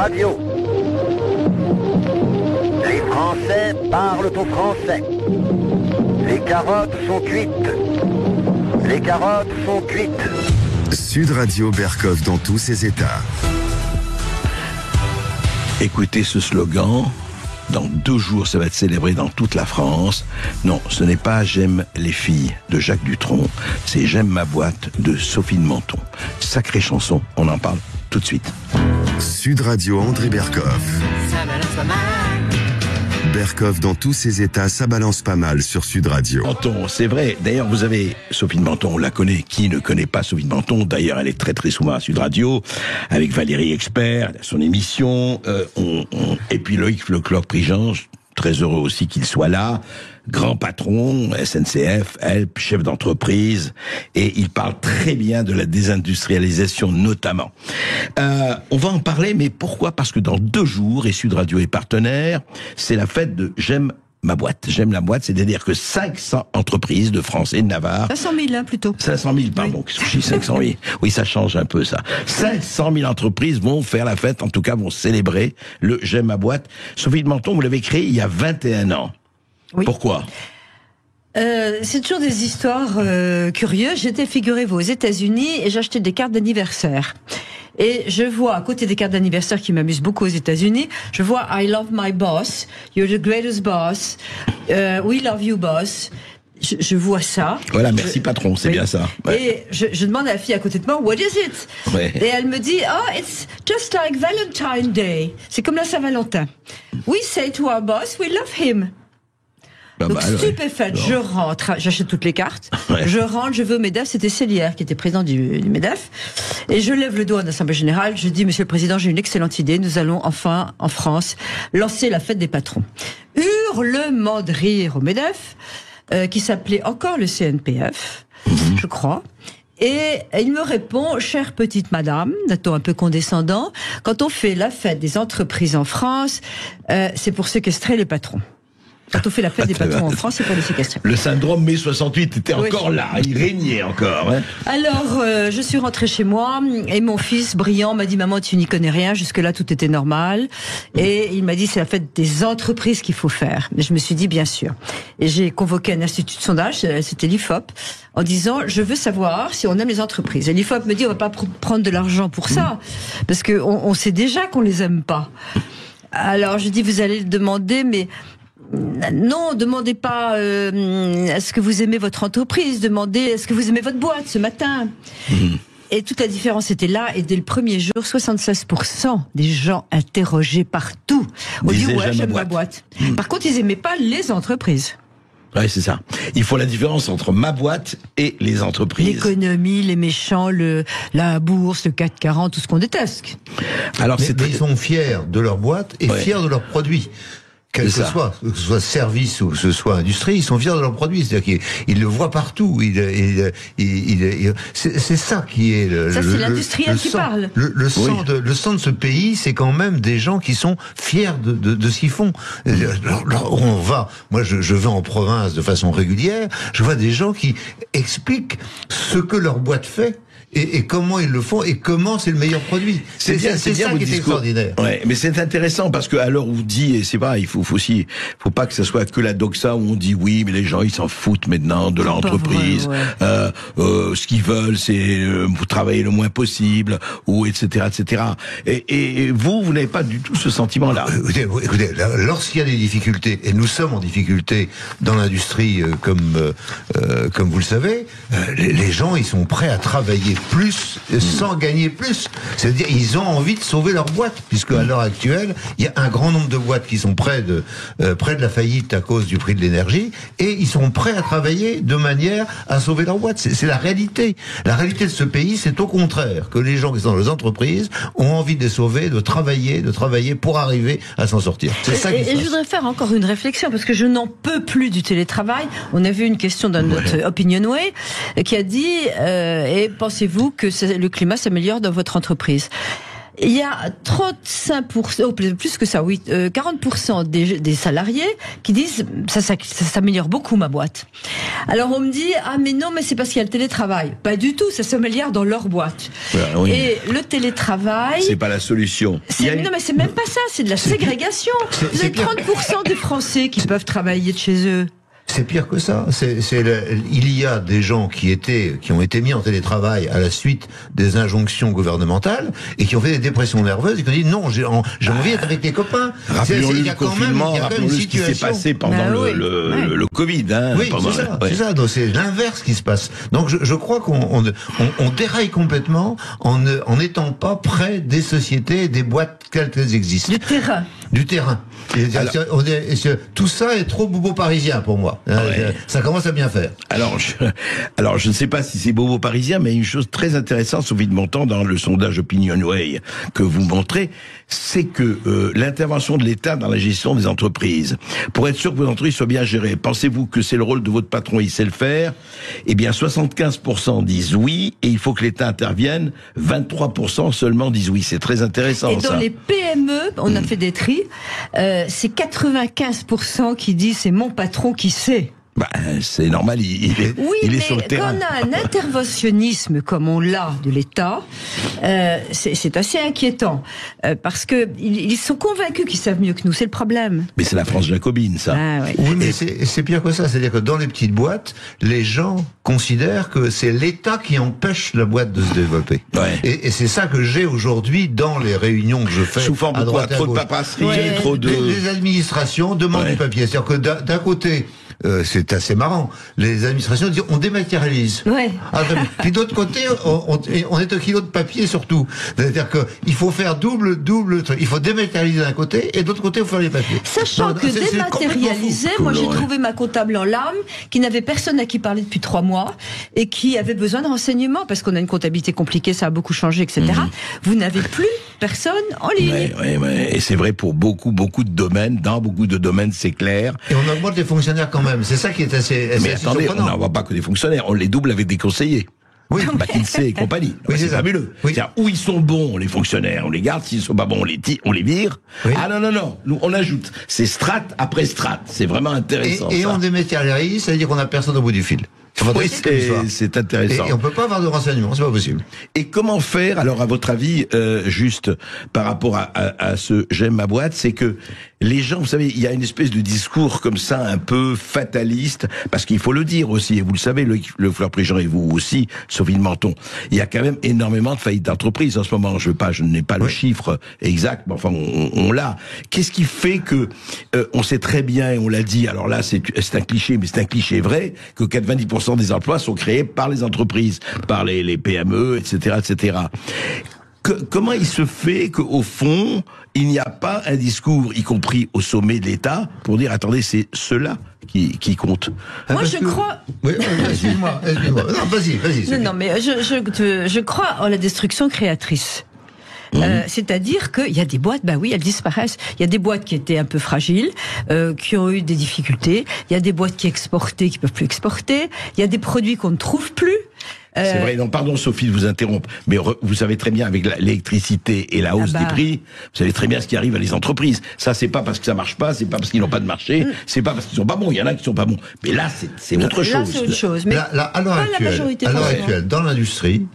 Radio. Les Français parlent au français. Les carottes sont cuites. Les carottes sont cuites. Sud Radio Berkov dans tous ses états. Écoutez ce slogan. Dans 2 jours, ça va être célébré dans toute la France. Non, ce n'est pas J'aime les filles de Jacques Dutronc, c'est J'aime ma boîte de Sophie de Menton. Sacrée chanson, on en parle tout de suite. Sud Radio André Berkov. Berkov dans tous ses états, ça balance pas mal sur Sud Radio. Menton, c'est vrai. D'ailleurs, vous avez Sophie de Menton, on la connaît. Qui ne connaît pas Sophie de Menton? D'ailleurs, elle est très très souvent à Sud Radio, avec Valérie Expert, elle a son émission. Et puis Loïc Leclerc-Prigence, très heureux aussi qu'il soit là. Grand patron, SNCF, HELP, chef d'entreprise, et il parle très bien de la désindustrialisation notamment. On va en parler, mais pourquoi? Parce que dans 2 jours, et Sud Radio est partenaire, c'est la fête de J'aime ma boîte. J'aime la boîte, c'est-à-dire que 500 entreprises de France et de Navarre... 500 000, hein, plutôt. 500 000, pardon. Oui. Je dis 500 000. Oui, ça change un peu, ça. 500 000 entreprises vont faire la fête, en tout cas, vont célébrer le J'aime ma boîte. Sophie de Menton, vous l'avez créé il y a 21 ans. Oui. Pourquoi? C'est toujours des histoires curieuses. J'étais, figurez-vous, aux États-Unis et j'achetais des cartes d'anniversaire. Et je vois, à côté des cartes d'anniversaire qui m'amusent beaucoup aux États-Unis, je vois I love my boss, you're the greatest boss, we love you boss. Je vois ça. Voilà, merci patron, c'est bien ça. Ouais. Et je demande à la fille à côté de moi, what is it? Ouais. Et elle me dit, oh, it's just like Valentine's Day. C'est comme la Saint-Valentin. We say to our boss, we love him. Donc stupéfaite, je rentre, j'achète toutes les cartes, je rentre, je vais au MEDEF, c'était Célière qui était président du MEDEF, et je lève le doigt à l'Assemblée Générale, je dis, Monsieur le Président, j'ai une excellente idée, nous allons enfin, en France, lancer la fête des patrons. Hurlement de rire au MEDEF, qui s'appelait encore le CNPF, je crois. Et il me répond, chère petite madame, d'un ton un peu condescendant, quand on fait la fête des entreprises en France, c'est pour séquestrer les patrons. Quand on fait la fête des patrons en France, c'est pour les séquestrer. Le syndrome mai 68 était encore là, il régnait encore. Hein. Alors, je suis rentrée chez moi et mon fils brillant m'a dit, maman, tu n'y connais rien, jusque-là tout était normal. Et il m'a dit, c'est la fête des entreprises qu'il faut faire. Et je me suis dit, bien sûr. Et j'ai convoqué un institut de sondage, c'était l'IFOP, en disant, je veux savoir si on aime les entreprises. Et l'IFOP me dit, on va pas prendre de l'argent pour ça, parce que on sait déjà qu'on les aime pas. Alors, je dis, vous allez le demander, mais... Non, demandez pas est-ce que vous aimez votre entreprise, demandez est-ce que vous aimez votre boîte ce matin. Et toute la différence était là, et dès le premier jour, 76% des gens interrogés partout ont dit ouais, j'aime ma boîte. Par contre, ils aimaient pas les entreprises. Ouais, c'est ça. Il faut la différence entre ma boîte et les entreprises. L'économie, les méchants, la bourse, le CAC 40, tout ce qu'on déteste. Alors, mais ils sont fiers de leur boîte et fiers de leurs produits. Que ce soit service ou que ce soit industrie, ils sont fiers de leurs produits. C'est-à-dire qu'ils le voient partout. C'est ça qui est ça, c'est l'industriel qui parle. Le sang de ce pays, c'est quand même des gens qui sont fiers de ce qu'ils font. Moi, je vais en province de façon régulière, je vois des gens qui expliquent ce que leur boîte fait. Et comment ils le font et comment c'est le meilleur produit. C'est ça qui est extraordinaire. Ouais, mais c'est intéressant parce que à l'heure où on dit, et c'est vrai, il faut pas que ce soit que la doxa où on dit oui, mais les gens ils s'en foutent maintenant de leur entreprise. Ce qu'ils veulent, c'est vous travailler le moins possible ou etc. Et vous n'avez pas du tout ce sentiment-là. Écoutez, lorsqu'il y a des difficultés, et nous sommes en difficulté dans l'industrie, comme vous le savez, les gens ils sont prêts à travailler plus sans gagner plus. C'est-à-dire ils ont envie de sauver leur boîte, puisque à l'heure actuelle, il y a un grand nombre de boîtes qui sont près de la faillite à cause du prix de l'énergie, et ils sont prêts à travailler de manière à sauver leur boîte. C'est la réalité. La réalité de ce pays, c'est au contraire que les gens qui sont dans les entreprises ont envie de les sauver, de travailler pour arriver à s'en sortir. C'est ça qui se passe. Et je voudrais faire encore une réflexion, parce que je n'en peux plus du télétravail. On a vu une question dans notre Opinion Way qui a dit et pensez-vous que le climat s'améliore dans votre entreprise? Il y a 35%, plus que ça, oui, 40% des salariés qui disent ça s'améliore beaucoup ma boîte. Alors on me dit mais non, mais c'est parce qu'il y a le télétravail. Pas du tout, ça s'améliore dans leur boîte. Oui. Et le télétravail, c'est pas la solution. Non, mais c'est même pas ça, c'est de la ségrégation. Vous avez 30% des Français qui peuvent travailler de chez eux. C'est pire que ça. Il y a des gens qui ont été mis en télétravail à la suite des injonctions gouvernementales et qui ont fait des dépressions nerveuses et qui ont dit non, j'ai envie d'être avec les copains. Rappelons-le le confinement, rappelons-le ce qui s'est passé pendant le Covid. Oui, c'est ça. Donc c'est l'inverse qui se passe. Donc je crois qu'on déraille complètement en n'étant pas près des sociétés et des boîtes telles qu'elles existent. Du terrain. Tout ça est trop bobo parisien pour moi. Ça commence à bien faire. Alors je ne sais pas si c'est bobo parisien, mais une chose très intéressante, Sophie de Montant, dans le sondage OpinionWay que vous montrez, c'est que l'intervention de l'État dans la gestion des entreprises, pour être sûr que vos entreprises soient bien gérées, pensez-vous que c'est le rôle de votre patron, il sait le faire? Eh bien, 75% disent oui, et il faut que l'État intervienne. 23% seulement disent oui. C'est très intéressant. Et dans les PME, on a fait des tris, c'est 95% qui disent c'est mon patron qui sait. C'est normal, il est sur le terrain. Oui, mais quand on a un interventionnisme comme on l'a de l'État, c'est assez inquiétant. Parce que ils sont convaincus qu'ils savent mieux que nous, c'est le problème. Mais c'est la France jacobine, ça. Oui, mais c'est pire que ça. C'est-à-dire que dans les petites boîtes, les gens considèrent que c'est l'État qui empêche la boîte de se développer. Et c'est ça que j'ai aujourd'hui dans les réunions que je fais. Sous forme de quoi? Trop de paperasserie, trop de... Les administrations demandent du papier. C'est-à-dire que d'un côté... c'est assez marrant. Les administrations disent on dématérialise. Puis d'autre côté, on est au kilo de papier surtout. C'est-à-dire que il faut faire double truc. Il faut dématérialiser d'un côté et d'autre côté il faut faire les papiers. Sachant que dématérialiser, moi j'ai trouvé ma comptable en larmes, qui n'avait personne à qui parler depuis 3 mois et qui avait besoin de renseignements parce qu'on a une comptabilité compliquée, ça a beaucoup changé, etc. Vous n'avez plus personne en ligne. Et c'est vrai pour beaucoup de domaines. Dans beaucoup de domaines, c'est clair. Et on augmente les fonctionnaires quand même. C'est ça qui est assez attendez, surprenant. On n'envoie pas que des fonctionnaires, on les double avec des conseillers. McKinsey et compagnie. C'est fabuleux. C'est-à-dire, où ils sont bons, les fonctionnaires, on les garde. S'ils sont pas bons, on les vire. Non. Nous, on ajoute. C'est strate après strate. C'est vraiment intéressant. Et on dématérialise, c'est-à-dire qu'on n'a personne au bout du fil. C'est intéressant. Et on peut pas avoir de renseignements, c'est pas possible. Et comment faire, alors, à votre avis, juste par rapport à ce j'aime ma boîte, c'est que les gens, vous savez, il y a une espèce de discours comme ça, un peu fataliste, parce qu'il faut le dire aussi, et vous le savez, le Fleur-Prigent et vous aussi, Sophie de Menton, il y a quand même énormément de faillites d'entreprises en ce moment. Je n'ai pas le chiffre exact, mais enfin, on l'a. Qu'est-ce qui fait que, on sait très bien, et on l'a dit, alors là, c'est un cliché, mais c'est un cliché vrai, que 90% des emplois sont créés par les entreprises, par les PME, etc., etc. Comment il se fait qu'au fond, il n'y a pas un discours, y compris au sommet de l'État, pour dire, attendez, c'est cela qui compte? Moi, je crois... Oui, excuse-moi. Non, vas-y. Non, mais je crois en la destruction créatrice. C'est-à-dire qu'il y a des boîtes, elles disparaissent. Il y a des boîtes qui étaient un peu fragiles, qui ont eu des difficultés. Il y a des boîtes qui exportaient, qui peuvent plus exporter. Il y a des produits qu'on ne trouve plus. C'est vrai, non, pardon Sophie de vous interrompre, mais vous savez très bien avec l'électricité et la hausse des prix, vous savez très bien ce qui arrive à les entreprises. Ça, c'est pas parce que ça marche pas, c'est pas parce qu'ils n'ont pas de marché, c'est pas parce qu'ils sont pas bons, il y en a qui sont pas bons. Mais là, c'est autre chose. Là, c'est autre chose. Mais à l'heure actuelle, dans l'industrie,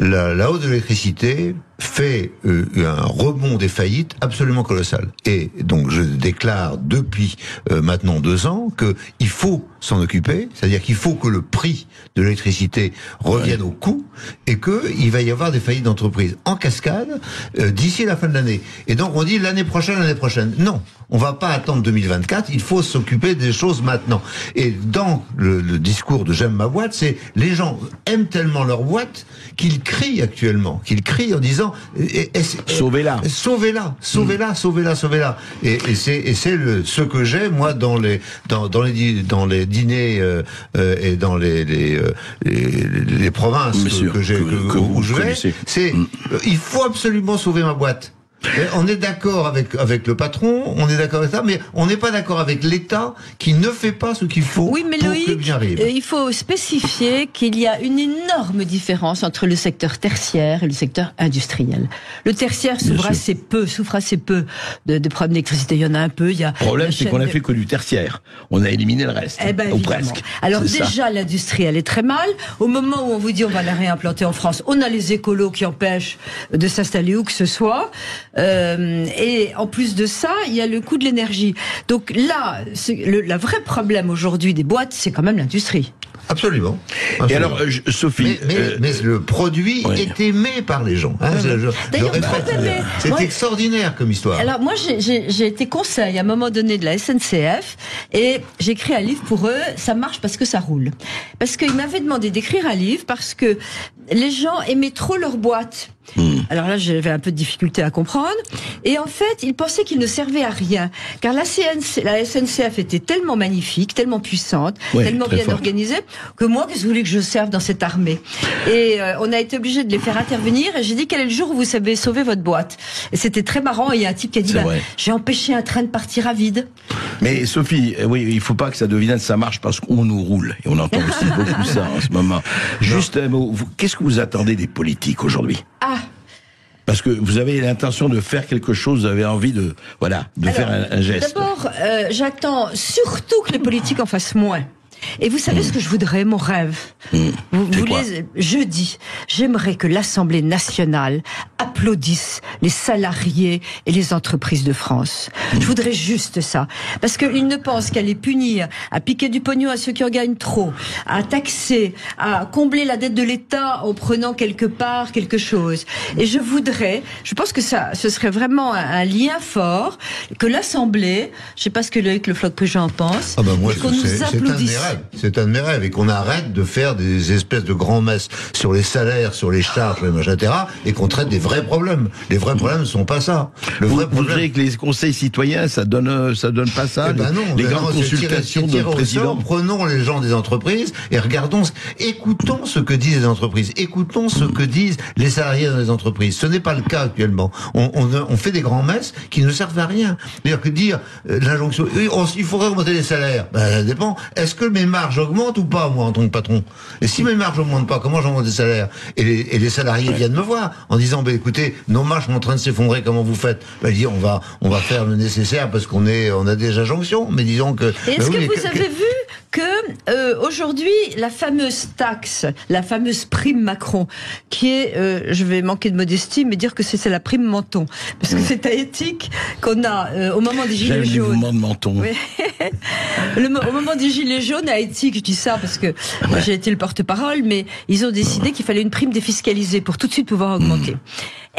la hausse de l'électricité fait un rebond des faillites absolument colossal. Et donc je déclare depuis maintenant 2 ans que il faut s'en occuper, c'est-à-dire qu'il faut que le prix de l'électricité revienne au coût et que il va y avoir des faillites d'entreprises en cascade d'ici la fin de l'année. Et donc on dit l'année prochaine. Non, on va pas attendre 2024, il faut s'occuper des choses maintenant. Et dans le discours de j'aime ma boîte, c'est les gens aiment tellement leur boîte qu'ils crient actuellement, en disant sauvez-la. Et c'est ce que j'ai moi dans les dîners et dans les provinces où je vais. C'est il faut absolument sauver ma boîte. On est d'accord avec le patron, on est d'accord avec ça, mais on n'est pas d'accord avec l'État qui ne fait pas ce qu'il faut oui, mais pour Loïc, que le bien arrive. Il faut spécifier qu'il y a une énorme différence entre le secteur tertiaire et le secteur industriel. Le tertiaire souffre assez peu de problèmes d'électricité. Il y en a un peu. Le problème, c'est qu'on a fait que du tertiaire. On a éliminé le reste. Ou presque. Alors déjà, l'industrie, elle est très mal. Au moment où on vous dit on va la réimplanter en France, on a les écolos qui empêchent de s'installer où que ce soit. Et en plus de ça, il y a le coût de l'énergie. Donc là, le vrai problème aujourd'hui des boîtes, c'est quand même l'industrie. Absolument. Et alors, Sophie... Mais le produit est aimé par les gens. Hein, D'ailleurs, c'est extraordinaire comme histoire. Alors moi, j'ai été conseil à un moment donné de la SNCF et j'ai écrit un livre pour eux. Ça marche parce que ça roule. Parce qu'ils m'avaient demandé d'écrire un livre parce que les gens aimaient trop leur boîte. Alors là, j'avais un peu de difficulté à comprendre. Et en fait, ils pensaient qu'ils ne servaient à rien. Car la SNCF était tellement magnifique, tellement puissante, tellement bien organisée, que moi, qu'est-ce que vous voulez que je serve dans cette armée? Et on a été obligé de les faire intervenir. Et j'ai dit, quel est le jour où vous savez sauver votre boîte? Et c'était très marrant. Et il y a un type qui a dit, j'ai empêché un train de partir à vide. Mais Sophie, oui, il faut pas que ça devienne ça marche parce qu'on nous roule. Et on entend aussi beaucoup ça en ce moment. Juste un mot, qu'est-ce que vous attendez des politiques aujourd'hui? Parce que vous avez l'intention de faire quelque chose, vous avez envie de faire un geste. D'abord, j'attends surtout que les politiques en fassent moins. Et vous savez ce que je voudrais, mon rêve? Jeudi, j'aimerais que l'Assemblée nationale applaudisse les salariés et les entreprises de France. Je voudrais juste ça. Parce qu'ils ne pensent qu'à les punir, à piquer du pognon à ceux qui en gagnent trop, à taxer, à combler la dette de l'État en prenant quelque part quelque chose. Et je pense que ce serait vraiment un lien fort, que l'Assemblée, je sais pas ce que Loïc Le Floch-Prigent en pense, qu'on nous applaudisse. C'est un de mes rêves, et qu'on arrête de faire des espèces de grands messes sur les salaires, sur les charges, etc., et qu'on traite des vrais problèmes. Les vrais problèmes ne sont pas ça. Vous voudriez que les conseils citoyens, ça donne pas ça? Les grandes consultations de président. Prenons les gens des entreprises et écoutons ce que disent les entreprises, écoutons ce que disent les salariés dans les entreprises. Ce n'est pas le cas actuellement. On fait des grands messes qui ne servent à rien. C'est-à-dire que dire l'injonction, il faudrait augmenter les salaires, ça dépend. Est-ce que mes marges augmentent ou pas, moi, en tant que patron? Et si mes marges augmentent pas, comment j'augmente les salaires? Et les salariés viennent me voir en disant, écoutez, nos marges sont en train de s'effondrer, comment vous faites? Ils disent, on va faire le nécessaire parce qu'on a déjà jonction, mais disons que... Et est-ce que vous avez vu que aujourd'hui, la fameuse taxe, la fameuse prime Macron, qui est, je vais manquer de modestie, mais dire que c'est la prime menton, parce que c'est à éthique qu'on a au moment des gilets jaunes. Le mouvement de menton. Oui. Au moment des gilets jaunes, à éthique, je dis ça parce que j'ai été le porte-parole, mais ils ont décidé qu'il fallait une prime défiscalisée pour tout de suite pouvoir augmenter.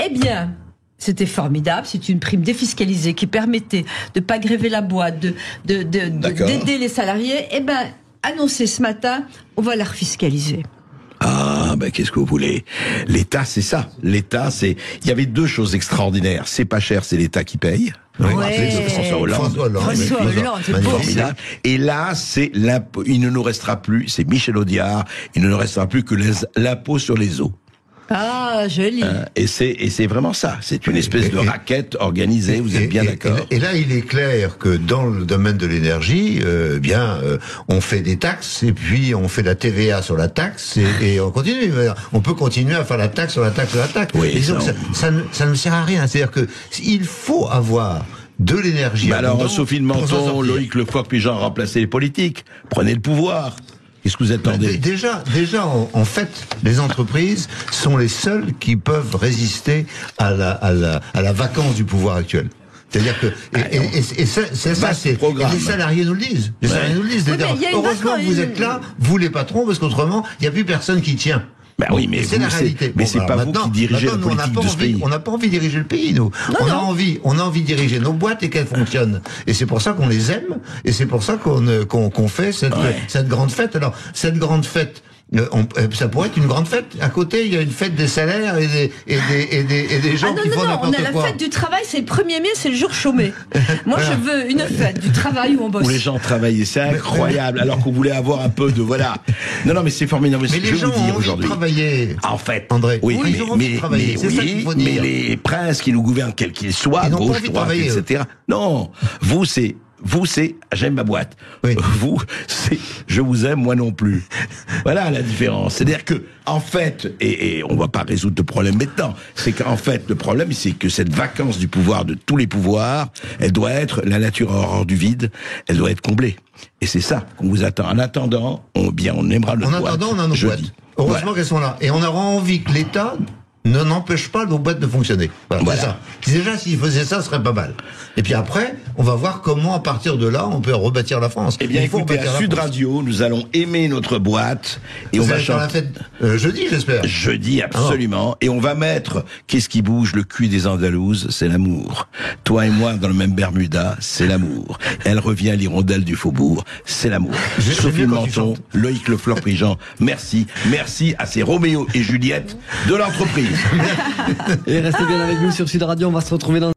Eh bien, c'était formidable. C'est une prime défiscalisée qui permettait de pas gréver la boîte, d'aider les salariés. Eh ben, annoncé ce matin, on va la refiscaliser. Ah, qu'est-ce que vous voulez? L'État, c'est ça. L'État, il y avait deux choses extraordinaires. C'est pas cher, c'est l'État qui paye. François Hollande, c'est formidable. Et là, c'est l'impôt. Il ne nous restera plus, c'est Michel Audiard, il ne nous restera plus que l'impôt sur les eaux. Ah, joli. Et c'est vraiment ça. C'est une espèce de raquette organisée. Vous êtes bien d'accord? Et là, il est clair que dans le domaine de l'énergie, on fait des taxes et puis on fait la TVA sur la taxe et on continue. On peut continuer à faire la taxe sur la taxe sur la taxe. Oui, disons que ça ne sert à rien. C'est-à-dire que il faut avoir de l'énergie. Alors, Sophie de Menton, Loïc Le Floch-Prigent a remplacé les politiques. Prenez le pouvoir. Qu'est-ce que vous attendez? Déjà, en fait, les entreprises sont les seules qui peuvent résister à la vacance du pouvoir actuel. C'est-à-dire que les salariés nous le disent. Les salariés nous le disent. Heureusement que vous êtes là, vous les patrons, parce qu'autrement, il n'y a plus personne qui tient. Oui, mais c'est la réalité. Mais c'est pas vous qui dirigez la politique de ce pays. On n'a pas envie de diriger le pays, nous. On a envie de diriger nos boîtes et qu'elles fonctionnent. Et c'est pour ça qu'on les aime. Et c'est pour ça qu'on fait cette grande fête. Alors, cette grande fête, ça pourrait être une grande fête. À côté, il y a une fête des salaires et des gens qui font n'importe quoi. On a la fête du travail, c'est le 1er mai, c'est le jour chômé. Moi, je veux une fête du travail où on bosse. Où les gens travaillent, c'est incroyable. Alors qu'on voulait avoir un peu de Non, mais c'est formidable. Mais les gens ont envie de travailler. En fait, André. Oui, ils ont envie de travailler. C'est ça qu'il faut dire. Mais les princes qui nous gouvernent, quels qu'ils soient, gauche, droite, etc. Non, vous, c'est j'aime ma boîte. Oui. Vous, c'est je vous aime, moi non plus. Voilà la différence. C'est-à-dire que, en fait, et on va pas résoudre le problème maintenant, c'est qu'en fait, le problème, c'est que cette vacance du pouvoir, de tous les pouvoirs, elle doit être, la nature a horreur du vide, elle doit être comblée. Et c'est ça qu'on vous attend. En attendant, on aimera notre boîte. En attendant, on a nos boîtes. Heureusement qu'elles sont là. Et on aura envie que l'État n'empêche pas nos boîtes de fonctionner. Voilà. C'est ça. Déjà, s'ils faisaient ça, ce serait pas mal. Et puis après, on va voir comment, à partir de là, on peut rebâtir la France. Eh bien, écoutez, à Sud Radio, nous allons aimer notre boîte. Et on va chanter. La fête jeudi, j'espère. Jeudi, absolument. Et on va mettre, qu'est-ce qui bouge le cul des Andalouses? C'est l'amour. Toi et moi, dans le même Bermuda, c'est l'amour. Elle revient à l'hirondelle du faubourg, c'est l'amour. Sophie Menton, Loïc Le Fleur-Prigent, merci. Merci à ces Roméo et Juliette de l'entreprise. Et restez bien avec nous sur Sud Radio, on va se retrouver dans